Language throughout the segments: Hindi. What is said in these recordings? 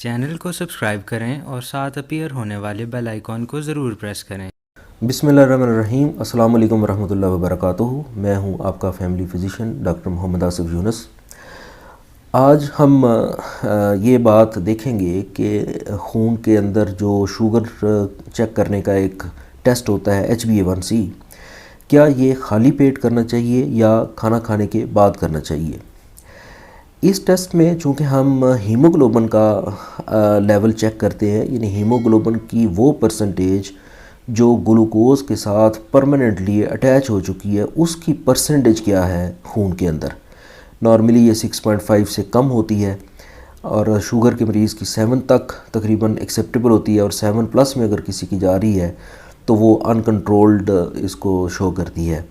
चैनल को सब्सक्राइब करें और साथ अपीयर होने वाले बेल आइकॉन को ज़रूर प्रेस करें। बिस्मिल्लाहिर्रहमानिर्रहीम, अस्सलाम वालेकुम वरहमतुल्लाहि वबरकातुहू। मैं हूं आपका family physician doctor Mohammad Asif Yunus. आज हम ये बात देखेंगे कि खून के अंदर जो शुगर चेक करने का एक टेस्ट होता है HbA1c, क्या ये खाली पेट करना चाहिए या खाना खाने के बाद करना चाहिए। इस टेस्ट में चूँकि हम हीमोग्लोबिन का लेवल चेक करते हैं, यानी हीमोग्लोबिन की वो परसेंटेज जो ग्लूकोज के साथ परमानेंटली अटैच हो चुकी है, उसकी परसेंटेज क्या है खून के अंदर। नॉर्मली ये 6.5 से कम होती है और शुगर के मरीज़ की 7 तक तकरीबन एक्सेप्टेबल होती है, और 7+ में अगर किसी की जा रही है तो वो अनकंट्रोल्ड इसको शो करती है।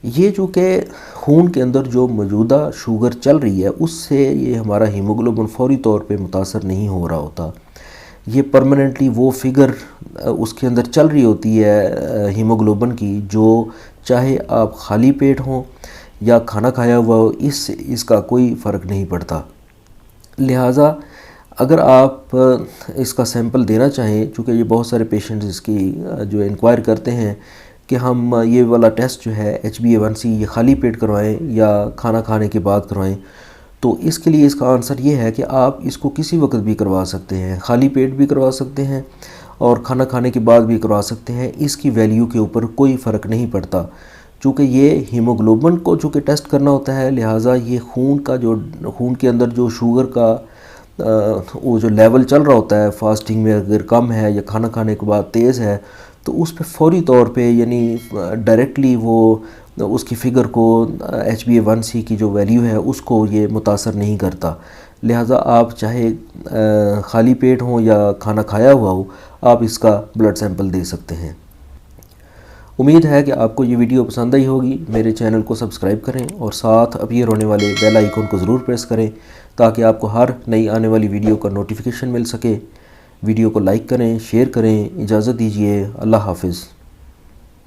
ये जो कि खून के अंदर जो मौजूदा शुगर चल रही है, उससे ये हमारा हीमोग्लोबिन फौरी तौर पे मुतासर नहीं हो रहा होता। ये परमानेंटली वो फिगर उसके अंदर चल रही होती है हीमोग्लोबिन की, जो चाहे आप खाली पेट हों या खाना खाया हुआ हो, इसका कोई फ़र्क नहीं पड़ता। लिहाजा अगर आप इसका सैंपल देना चाहें, चूँकि ये बहुत सारे पेशेंट्स इसकी जो इंक्वायर करते हैं कि हम ये वाला टेस्ट जो है HbA1c ये खाली पेट करवाएं या खाना खाने के बाद करवाएं, तो इसके लिए इसका आंसर ये है कि आप इसको किसी वक्त भी करवा सकते हैं। खाली पेट भी करवा सकते हैं और खाना खाने के बाद भी करवा सकते हैं। इसकी वैल्यू के ऊपर कोई फ़र्क नहीं पड़ता। चूँकि ये हीमोग्लोबिन को चूँकि टेस्ट करना होता है, लिहाजा ये खून के अंदर जो शुगर का वो जो लेवल चल रहा होता है, फास्टिंग में अगर कम है या खाना खाने के बाद तेज़ है, तो उस पर फौरी तौर पे यानी डायरेक्टली वो उसकी फ़िगर को HbA1c की जो वैल्यू है उसको ये मुतासर नहीं करता। लिहाजा आप चाहे खाली पेट हो या खाना खाया हुआ हो, आप इसका ब्लड सैंपल दे सकते हैं। उम्मीद है कि आपको ये वीडियो पसंद आई होगी। मेरे चैनल को सब्सक्राइब करें और साथ अपीयर होने वाले बेल आइकन को ज़रूर प्रेस करें ताकि आपको हर नई आने वाली वीडियो का नोटिफिकेशन मिल सके। वीडियो को लाइक करें, शेयर करें। इजाज़त दीजिए। अल्लाह हाफ़िज़।